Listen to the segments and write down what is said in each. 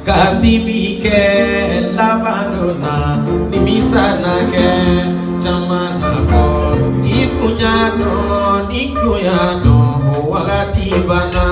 Kasibike labadona nimisanake chamana fo nikuyado wakati bana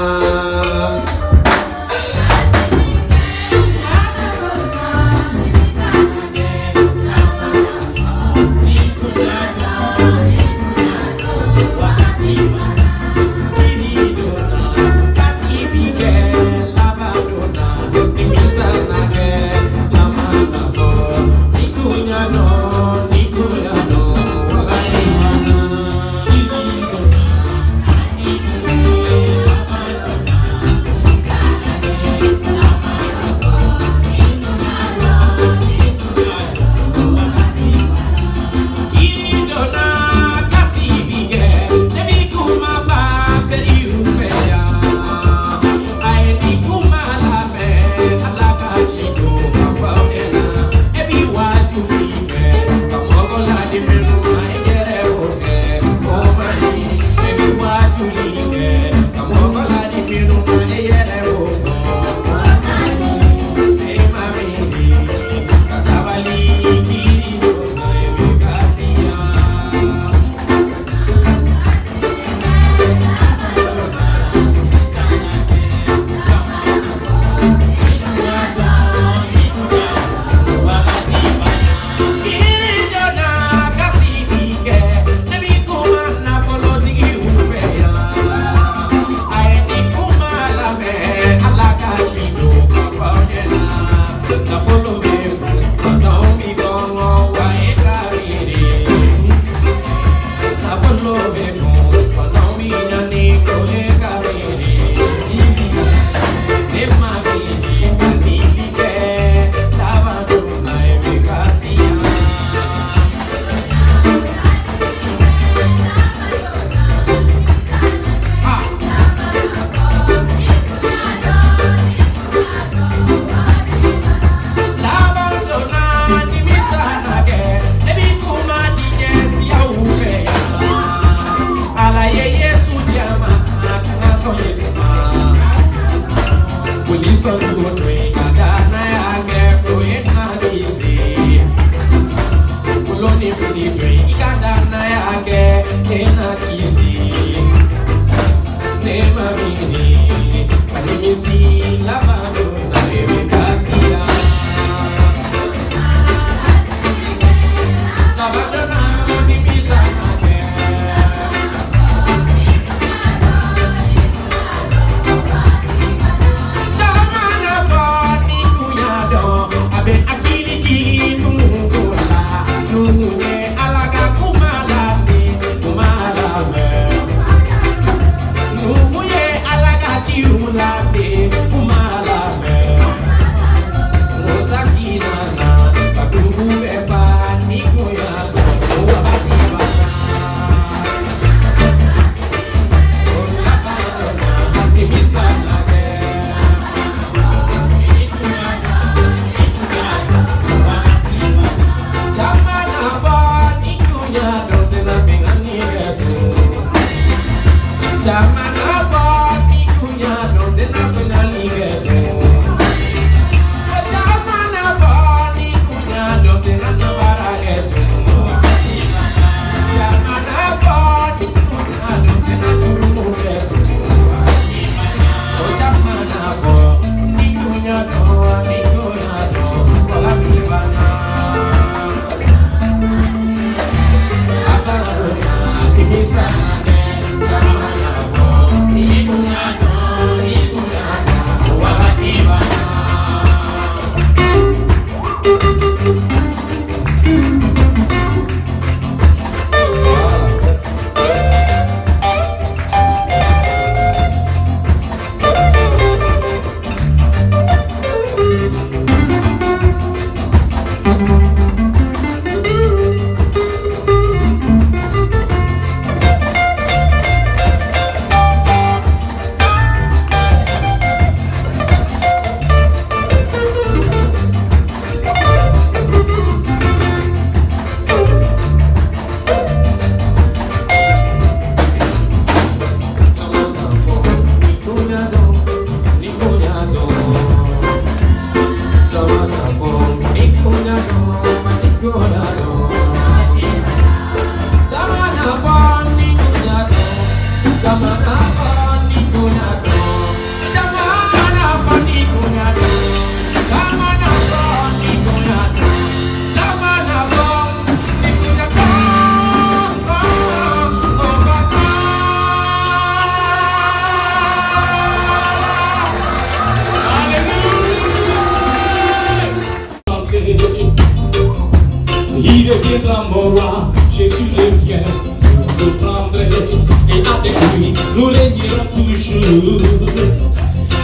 nous régnerons toujours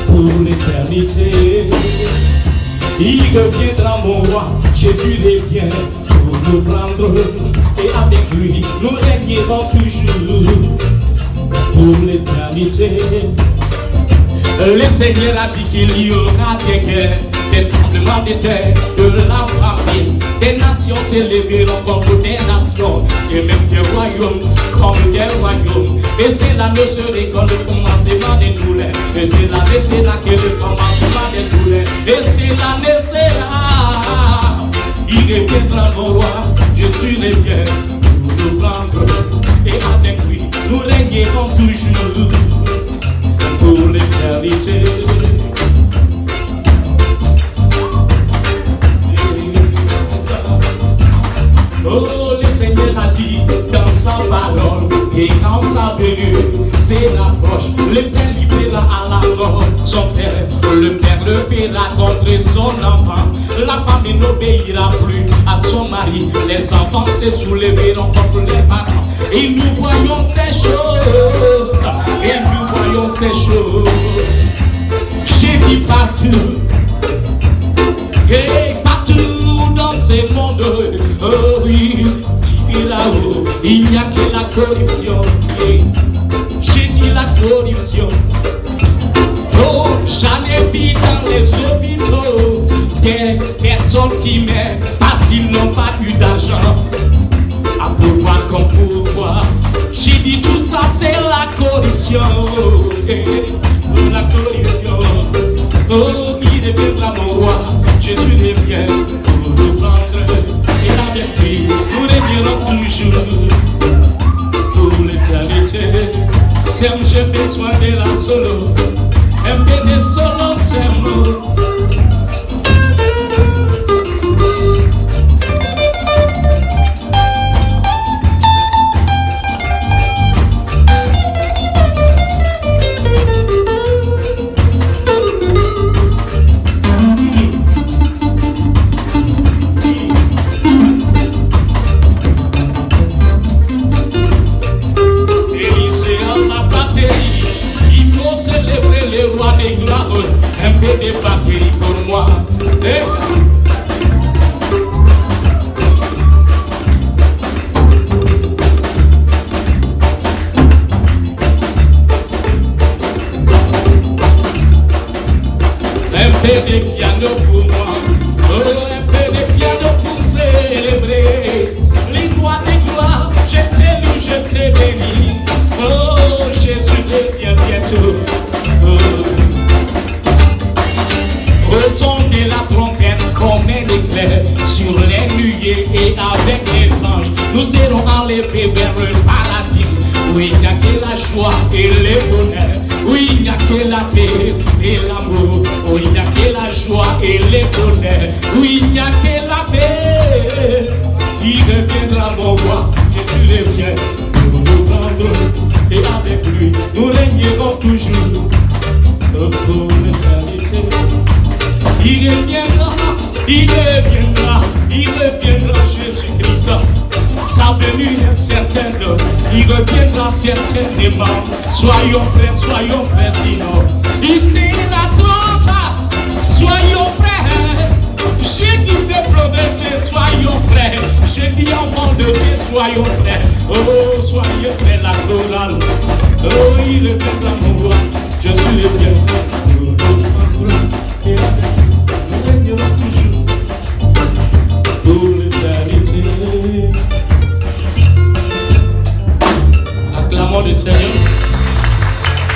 pour l'éternité. Il reviendra mon roi, Jésus revient pour nous prendre et avec lui nous régnerons toujours pour l'éternité. Le Seigneur a dit qu'il y aura des guerres, des tremblements de terre, de la famine. Des nations s'élèveront contre des nations, et même des royaumes comme des royaumes. Et cela ne serait que le commencement des douleurs. Et cela ne sera que le commencement des douleurs. Et cela ne sera. Il reviendra mon roi, Jésus revient pour nous prendre. Et avec lui, nous régnerons toujours pour l'éternité. Oh, le Seigneur a dit dans sa parole, et quand sa venue s'approche, le frère livrera à la mort son frère, le père le fera contre son enfant, la famille n'obéira plus à son mari, les enfants se soulèveront contre les parents, et nous voyons ces choses, et nous voyons ces choses, j'ai dit partout, et partout dans ce monde, oh oui, là-haut, il n'y a que la corruption. J'ai dit la corruption. Oh, j'en ai vu dans les hôpitaux des personnes qui meurent parce qu'ils n'ont pas eu d'argent à pouvoir comme pouvoir. J'ai dit tout ça, c'est la corruption. La corruption. Oh, il reviendra mon roi, Jésus revient pour nous prendre. Et avec lui, nous régnerons toujours pour l'éternité. C'est j'ai besoin de la solo, un peu de solo, c'est moi. Un peu de batterie pour moi. Un peu de piano pour moi. Oh, un peu de piano pour célébrer les rois des gloires. Je t'ai lu, je t'ai béni. Oh, Jésus revient bientôt. Au son de la trompette comme un éclair sur les nuées et avec les anges, nous serons enlevés vers le paradis où il n'y a que la joie et le bonheur, où il n'y a que la paix et l'amour, où il n'y a que la joie et le bonheur, où il n'y a que la paix. Il reviendra mon roi, Jésus revient pour nous prendre et avec lui nous régnerons toujours pour l'éternité. Il reviendra, il reviendra, il reviendra, Jésus-Christ. Sa venue est certaine, il reviendra certainement. Soyons frères, sinon il sera trop tard. Soyons frères, j'ai dit peuple de Dieu, soyons frères. J'ai dit enfants de Dieu, soyons frères. Oh, soyez frères, la chorale. Oh, il reviendra mon roi, je suis le bien. Et nous régnerons toujours pour l'éternité. Acclamons le Seigneur.